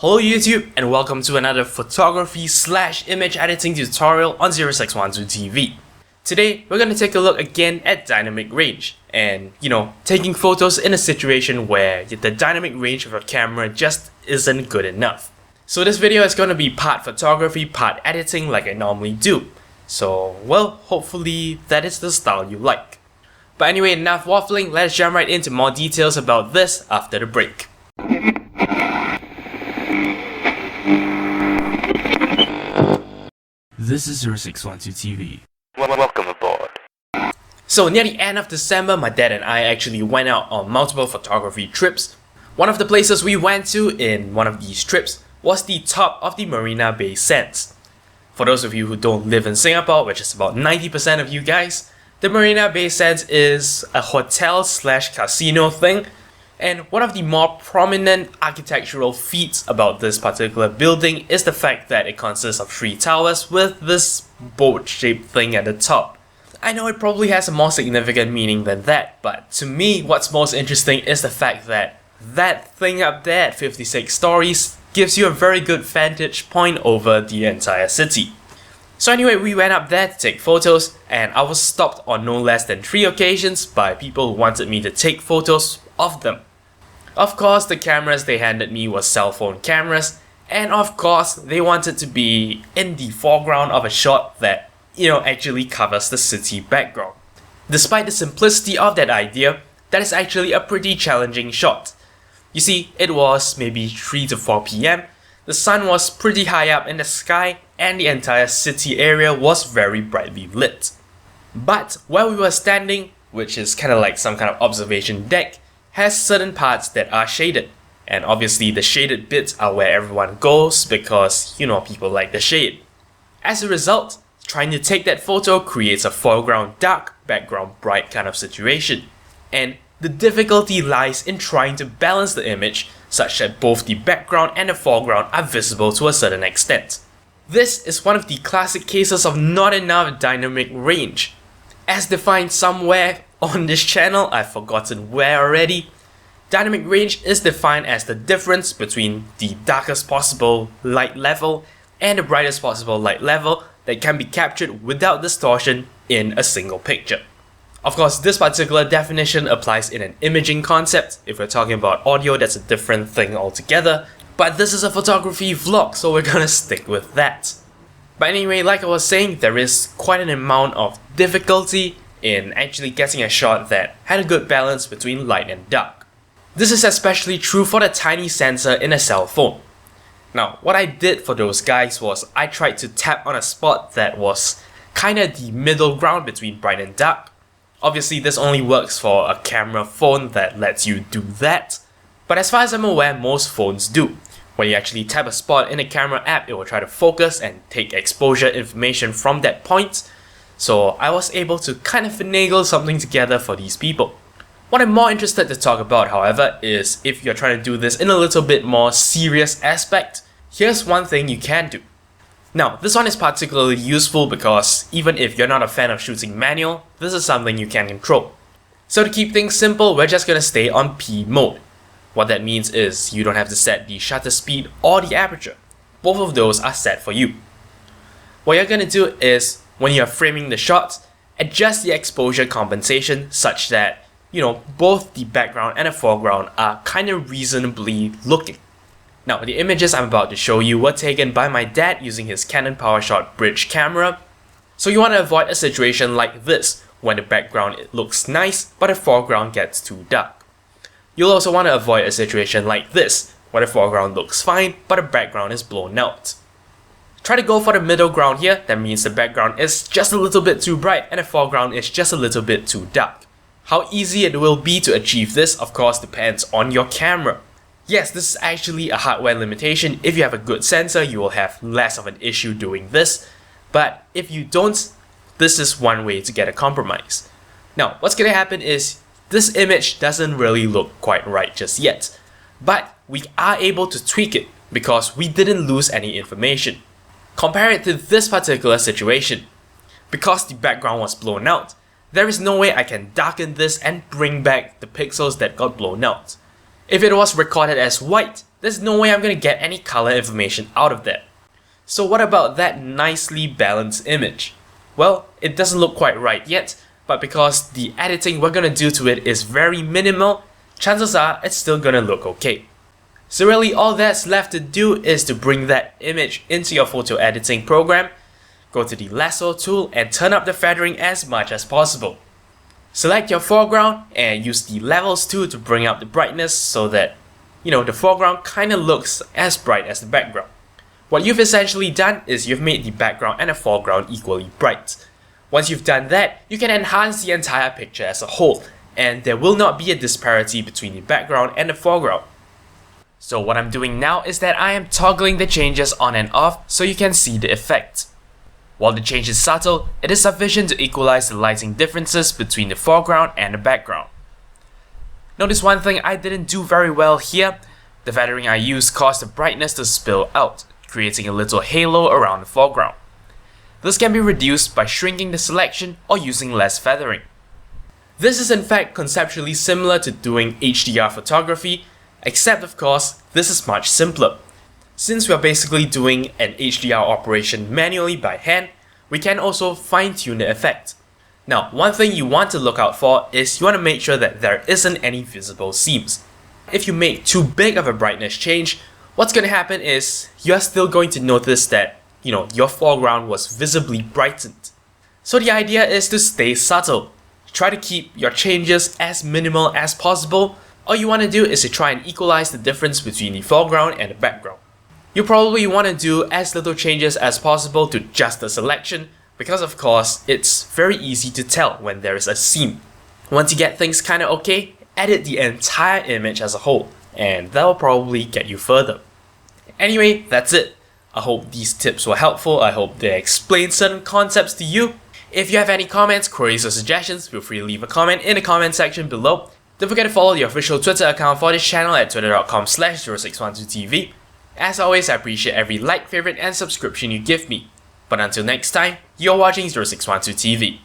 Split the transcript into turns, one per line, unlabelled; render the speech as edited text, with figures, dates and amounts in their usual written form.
Hello YouTube and welcome to another photography/image editing tutorial on 0612 TV. Today we're going to take a look again at dynamic range and taking photos in a situation where the dynamic range of a camera just isn't good enough. So this video is going to be part photography, part editing like I normally do. So well, hopefully that is the style you like. But anyway, enough waffling, let's jump right into more details about this after the break. This is 0612 TV.
Welcome aboard.
So near the end of December, my dad and I actually went out on multiple photography trips. One of the places we went to in one of these trips was the top of the Marina Bay Sands. For those of you who don't live in Singapore, which is about 90% of you guys, the Marina Bay Sands is a hotel/casino thing, and one of the more prominent architectural feats about this particular building is the fact that it consists of 3 towers with this boat-shaped thing at the top. I know it probably has a more significant meaning than that, but to me what's most interesting is the fact that that thing up there at 56 stories gives you a very good vantage point over the entire city. So anyway, we went up there to take photos, and I was stopped on no less than 3 occasions by people who wanted me to take photos of them. Of course, the cameras they handed me were cell phone cameras, and of course, they wanted to be in the foreground of a shot that, actually covers the city background. Despite the simplicity of that idea, that is actually a pretty challenging shot. You see, it was maybe 3 to 4 PM, the sun was pretty high up in the sky, and the entire city area was very brightly lit. But where we were standing, which is kind of like some kind of observation deck, has certain parts that are shaded, and obviously the shaded bits are where everyone goes because people like the shade. As a result, trying to take that photo creates a foreground dark, background bright kind of situation, and the difficulty lies in trying to balance the image such that both the background and the foreground are visible to a certain extent. This is one of the classic cases of not enough dynamic range. As defined somewhere on this channel, I've forgotten where already, dynamic range is defined as the difference between the darkest possible light level and the brightest possible light level that can be captured without distortion in a single picture. Of course, this particular definition applies in an imaging concept. If we're talking about audio, that's a different thing altogether, but this is a photography vlog, so we're gonna stick with that. But anyway, like I was saying, there is quite an amount of difficulty in actually getting a shot that had a good balance between light and dark. This is especially true for the tiny sensor in a cell phone. Now, what I did for those guys was I tried to tap on a spot that was kinda the middle ground between bright and dark. Obviously, this only works for a camera phone that lets you do that, but as far as I'm aware, most phones do. When you actually tap a spot in a camera app, it will try to focus and take exposure information from that point. So I was able to kind of finagle something together for these people. What I'm more interested to talk about, however, is if you're trying to do this in a little bit more serious aspect, here's one thing you can do. Now, this one is particularly useful because even if you're not a fan of shooting manual, this is something you can control. So to keep things simple, we're just gonna stay on P mode. What that means is you don't have to set the shutter speed or the aperture. Both of those are set for you. What you're gonna do is, when you're framing the shot, adjust the exposure compensation such that, both the background and the foreground are kind of reasonably looking. Now, the images I'm about to show you were taken by my dad using his Canon PowerShot Bridge camera. So you want to avoid a situation like this, when the background looks nice, but the foreground gets too dark. You'll also want to avoid a situation like this, where the foreground looks fine, but the background is blown out. Try to go for the middle ground here. That means the background is just a little bit too bright and the foreground is just a little bit too dark. How easy it will be to achieve this, of course, depends on your camera. Yes, this is actually a hardware limitation. If you have a good sensor, you will have less of an issue doing this. But if you don't, this is one way to get a compromise. Now, what's gonna happen is this image doesn't really look quite right just yet. But we are able to tweak it because we didn't lose any information. Compare it to this particular situation. Because the background was blown out, there is no way I can darken this and bring back the pixels that got blown out. If it was recorded as white, there's no way I'm gonna get any color information out of that. So what about that nicely balanced image? Well, it doesn't look quite right yet, but because the editing we're gonna do to it is very minimal, chances are it's still gonna look okay. So really all that's left to do is to bring that image into your photo editing program, go to the lasso tool and turn up the feathering as much as possible. Select your foreground and use the levels tool to bring up the brightness so that, the foreground kinda looks as bright as the background. What you've essentially done is you've made the background and the foreground equally bright. Once you've done that, you can enhance the entire picture as a whole, and there will not be a disparity between the background and the foreground. So what I'm doing now is that I am toggling the changes on and off so you can see the effect. While the change is subtle, it is sufficient to equalize the lighting differences between the foreground and the background. Notice one thing I didn't do very well here. The feathering I used caused the brightness to spill out, creating a little halo around the foreground. This can be reduced by shrinking the selection or using less feathering. This is in fact conceptually similar to doing HDR photography, except of course, this is much simpler. Since we are basically doing an HDR operation manually by hand, we can also fine-tune the effect. Now, one thing you want to look out for is you want to make sure that there isn't any visible seams. If you make too big of a brightness change, what's going to happen is you're still going to notice that, your foreground was visibly brightened. So the idea is to stay subtle. Try to keep your changes as minimal as possible. All you want to do is to try and equalize the difference between the foreground and the background. You probably want to do as little changes as possible to just the selection because of course it's very easy to tell when there is a seam. Once you get things kinda okay, edit the entire image as a whole and that will probably get you further. Anyway, that's it. I hope these tips were helpful. I hope they explain certain concepts to you. If you have any comments, queries or suggestions, feel free to leave a comment in the comment section below. Don't forget to follow the official Twitter account for this channel at twitter.com/0612tv. As always, I appreciate every like, favorite and subscription you give me. But until next time, you're watching 0612TV.